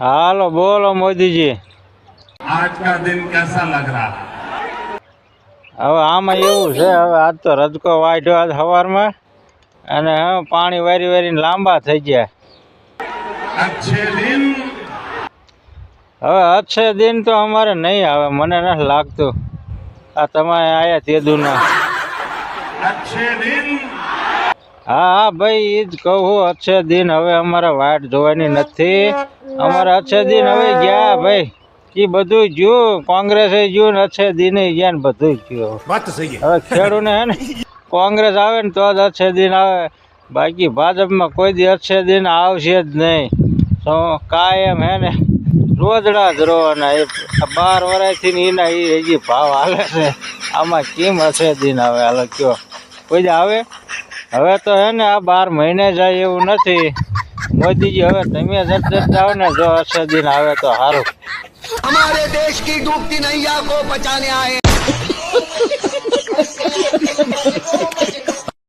હાલો બોલો મોદીજી। आज का दिन कैसा लग रहा है? હવે આમાં એવું છે, હવે આજ તો રજકો વાઢ્યો આજ સવારમાં અને હવે પાણી વારી વારીને લાંબા થઈ ગયા। अच्छे दिन હવે અચ્છે દિન તો અમારે નહીં આવે, મને નથી લાગતું। આ તમારે આયા તેદુના। अच्छे दिन હા હા ભાઈ, એ જ કહું, અચ્છે દિન હવે અમારે વાટ જોવાની નથી। અમારે અચ્છે દિન હવે ગયા ભાઈ, એ બધું ગયું, કોંગ્રેસે ગયું ને અચ્છે દિન ગયા ને બધું ગયું। વાત તો સહી હવે ખેડૂને હે ને કોંગ્રેસ આવે ને તો જ અચ્છે દિન આવે, બાકી ભાજપમાં કોઈ દી અચ્છે દિન આવશે જ નહીં। તો કાયમ હે ને રોજડા જ રોવાના। એ 12 વર્ષથી ને એના એ હજી ભાવ હાલે છે, આમાં કેમ અચ્છે દિન આવે? હાલો કયો, કોઈ દી આવે? હવે તો હે ને આ 12 મહિને જાય એવું નથી। મોદીજી હવે તમે જટ જાઓ ને, જો અચ્છે દિન આવે તો સારું। हमारे देश की डूबती नैया को बचाने आए